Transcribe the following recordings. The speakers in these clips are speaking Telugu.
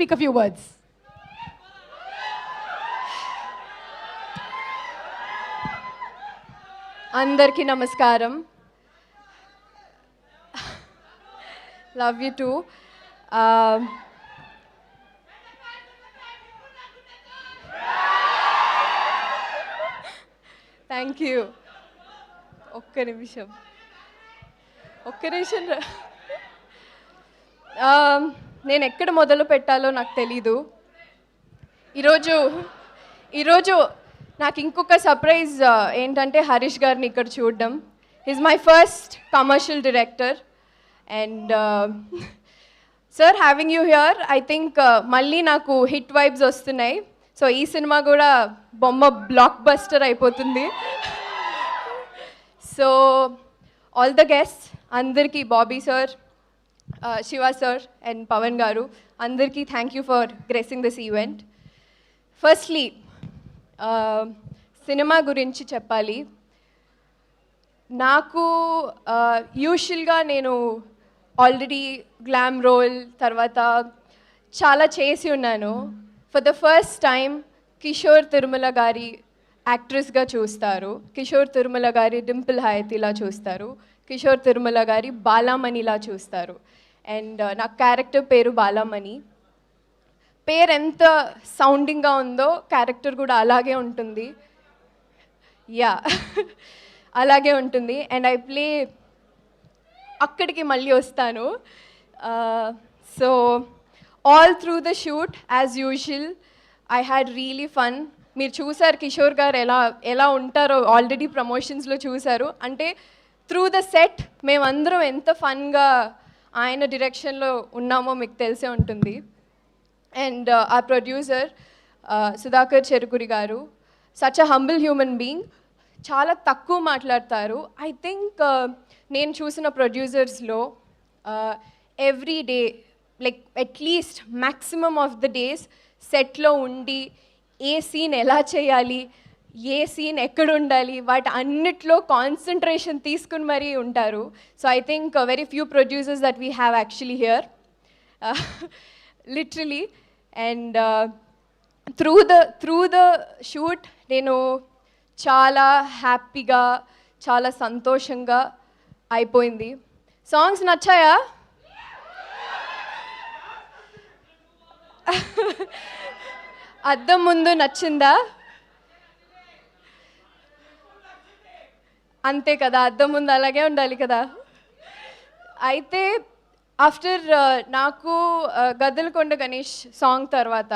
speak a few words. అందరికీ నమస్కారం. Love you two. Thank you. ఒక్క నిమిషం. నేను ఎక్కడ మొదలు పెట్టాలో నాకు తెలీదు. ఈరోజు నాకు ఇంకొక సర్ప్రైజ్ ఏంటంటే హరీష్ గారిని ఇక్కడ చూడడం. Is my first commercial director and sir having you here I think మళ్ళీ నాకు హిట్ వైబ్స్ వస్తున్నాయి. సో ఈ సినిమా కూడా బొమ్మ బ్లాక్ బస్టర్ అయిపోతుంది. సో ఆల్ ద గెస్ట్ అందరికీ, Bobby sir, Shiva sir and Pavan గారు, అందరికీ thank you for gracing this event. Firstly cinema గురించి చెప్పాలి. నాకు యూజువల్గా నేను ఆల్రెడీ గ్లామ్ రోల్ తర్వాత చాలా చేసి ఉన్నాను. For the first time Kishore Tirumala గారి యాక్ట్రెస్గా చూస్తారు, కిషోర్ తిరుమల గారి డింపుల్ హయతిలా చూస్తారు, కిషోర్ తిరుమల గారి బాలామణిలా చూస్తారు. అండ్ నా క్యారెక్టర్ పేరు బాలామణి. పేరు ఎంత సౌండింగ్గా ఉందో క్యారెక్టర్ కూడా అలాగే ఉంటుంది. యా అలాగే ఉంటుంది. అండ్ ఐ ప్లే అక్కడికి మళ్ళీ వస్తాను. So all through the shoot as usual I had really fun. మీరు చూసారు కిషోర్ గారు ఎలా ఉంటారో, ఆల్రెడీ ప్రమోషన్స్లో చూసారు. అంటే త్రూ ద సెట్ మేమందరం ఎంత ఫన్గా ఆయన డైరెక్షన్లో ఉన్నామో మీకు తెలిసే ఉంటుంది. అండ్ ఆ ప్రొడ్యూసర్ సుధాకర్ చెరుకురి గారు, such a humble human being, చాలా తక్కువ మాట్లాడతారు. ఐ థింక్ నేను చూసిన ప్రొడ్యూసర్స్లో every day like at least maximum of the days సెట్లో ఉండి ఏ సీన్ ఎలా చేయాలి, ఏ సీన్ ఎక్కడ ఉండాలి, వాటి అన్నిట్లో కాన్సన్ట్రేషన్ తీసుకుని మరీ ఉంటారు. So I think very few producers that we have actually here literally. And through the shoot నేను చాలా హ్యాపీగా, చాలా సంతోషంగా అయిపోయింది. సాంగ్స్ నచ్చాయా? అద్దం ముందు నచ్చిందా? అంతే కదా, అద్దం ముందు అలాగే ఉండాలి కదా. అయితే ఆఫ్టర్ నాకు గద్దలకొండ గణేష్ సాంగ్ తర్వాత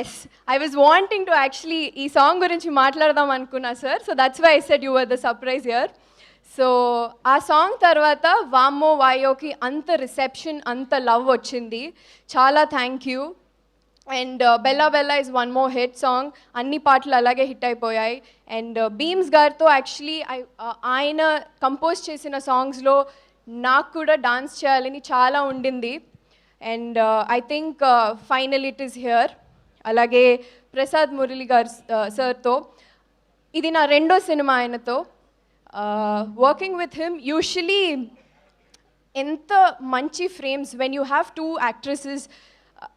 yes I was wanting to actually ఈ సాంగ్ గురించి మాట్లాడదాం అనుకున్నా sir. So that's why I said you were the surprise here. So ఆ సాంగ్ తర్వాత వామ్మో వాయోకి అంత రిసెప్షన్, అంత లవ్ వచ్చింది. చాలా thank you. And Bella Bella is one more hit song. అన్ని పాటలు అలాగే హిట్ అయిపోయాయి. అండ్ బీమ్స్ గారితో యాక్చువల్లీ ఆయన కంపోజ్ చేసిన సాంగ్స్లో నాకు కూడా డాన్స్ చేయాలని చాలా ఉండింది. And I think final it is here. అలాగే ప్రసాద్ మురళి గారు సార్తో ఇది నా రెండో సినిమా ఆయనతో వర్కింగ్ విత్ హిమ్. యూజువలీ ఎంత మంచి frames when you have two actresses,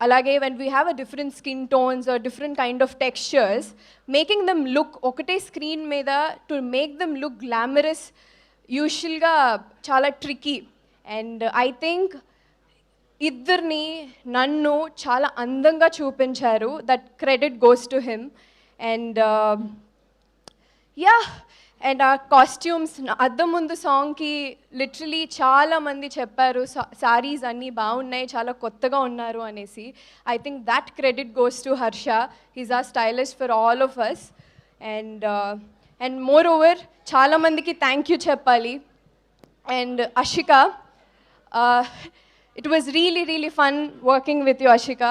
అలాగే when we have a different skin tones or different kind of textures, making them look ఒకటే స్క్రీన్ మీద to make them look glamorous యూజువల్గా చాలా ట్రికీ. అండ్ ఐ థింక్ ఇద్దరిని నన్ను చాలా అందంగా చూపించారు. That credit goes to him. And yeah and ఆ కాస్ట్యూమ్స్, అద్దం ముందు సాంగ్కి లిటరలీ చాలామంది చెప్పారు సారీస్ అన్నీ బాగున్నాయి, చాలా కొత్తగా ఉన్నారు అనేసి. I think that credit goes to Harsha. He's our stylist for all of us. And moreover చాలామందికి థ్యాంక్ యూ చెప్పాలి. And Ashika, it was really fun working with you Ashika.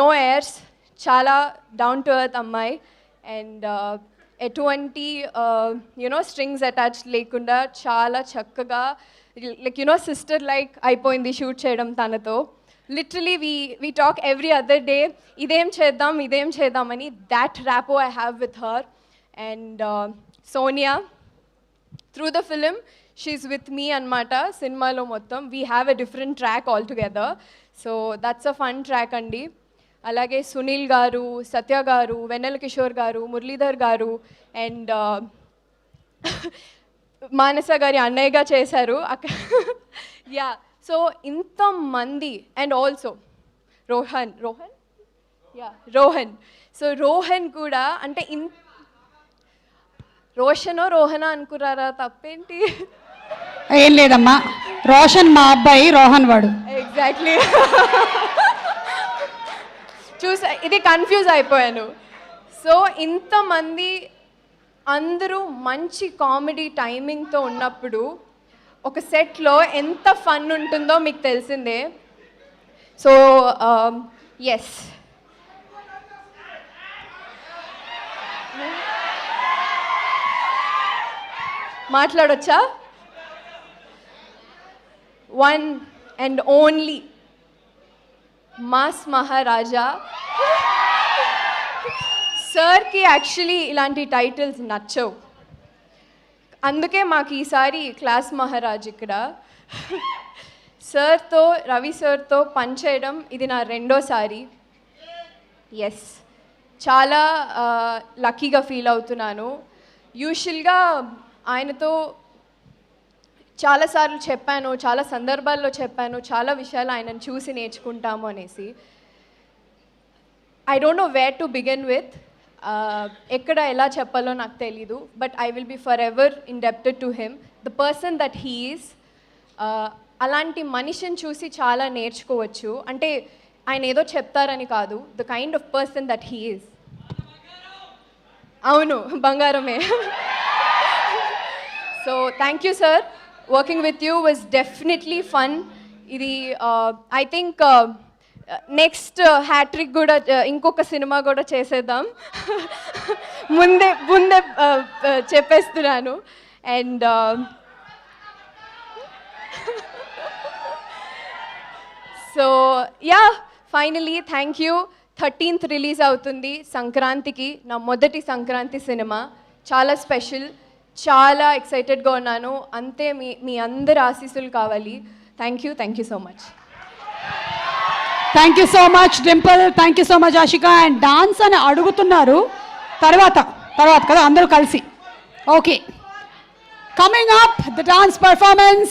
No airs, చాలా డౌన్ టు ఎర్త్ అమ్మాయి. అండ్ ఎటువంటి స్ట్రింగ్స్ అటాచ్ లేకుండా చాలా చక్కగా లైక్ సిస్టర్ లైక్ అయిపోయింది షూట్ చేయడం తనతో. Literally we talk every other day, ఇదేం చేద్దామని. That rapport I have with her. And Sonia, through the film she's with me అనమాట. సినిమాలో మొత్తం we have a different track all together. So that's a fun track అండి. అలాగే సునీల్ గారు, సత్య గారు, వెన్నెల కిషోర్ గారు, మురళీధర్ గారు అండ్ మానస గారి అన్నయ్యగా చేశారు అక్కడ. యా, సో ఇంతమంది and also Rohan so Rohan కూడా అంటే రోహనా అనుకున్నారా? తప్పేంటి? ఏం లేదమ్మా, రోషన్ మా అబ్బాయి, రోహన్ వాడు. ఎగ్జాక్ట్లీ. చూసా, ఇది కన్ఫ్యూజ్ అయిపోయాను. సో ఇంతమంది అందరూ మంచి కామెడీ టైమింగ్తో ఉన్నప్పుడు ఒక సెట్లో ఎంత ఫన్ ఉంటుందో మీకు తెలిసిందే. సో ఎస్, మాట్లాడొచ్చా? One and only mass Maharaja సార్కి యాక్చువల్లీ ఇలాంటి టైటిల్స్ నచ్చవు, అందుకే మాకు ఈసారి క్లాస్ మహారాజ్ ఇక్కడ. సార్తో, రవి సార్తో పనిచేయడం ఇది నా రెండోసారి. ఎస్, చాలా లక్కీగా ఫీల్ అవుతున్నాను. యూజువల్గా ఆయనతో చాలాసార్లు చెప్పాను, చాలా సందర్భాల్లో చెప్పాను, చాలా విషయాలు ఆయనను చూసి నేర్చుకుంటాము అనేసి. I don't know where to begin with, ఎక్కడ ఎలా చెప్పాలో నాకు తెలీదు. But I will be forever indebted to him, the person that he is. అలాంటి మనిషిని చూసి చాలా నేర్చుకోవచ్చు. అంటే ఆయన ఏదో చెప్తారని కాదు, the kind of person that he is. అవును, బంగారమే. So thank you sir, working with you was definitely fun. ఇది ఐ థింక్ నెక్స్ట్ హ్యాట్రిక్ కూడా, ఇంకొక సినిమా కూడా చేసేద్దాం. ముందే చెప్పేస్తున్నాను. And so yeah, finally thank you. 13th release అవుతుంది సంక్రాంతికి, నా మొదటి సంక్రాంతి సినిమా. చాలా స్పెషల్, చాలా ఎక్సైటెడ్గా ఉన్నాను. అంతే మీ అందరి ఆశీస్సులు కావాలి. Thank you so much. Thank you so much Dimple, thank you so much Ashika. And dance అని అడుగుతున్నారు, తర్వాత కదా అందరూ కలిసి. Okay, coming up the dance performance.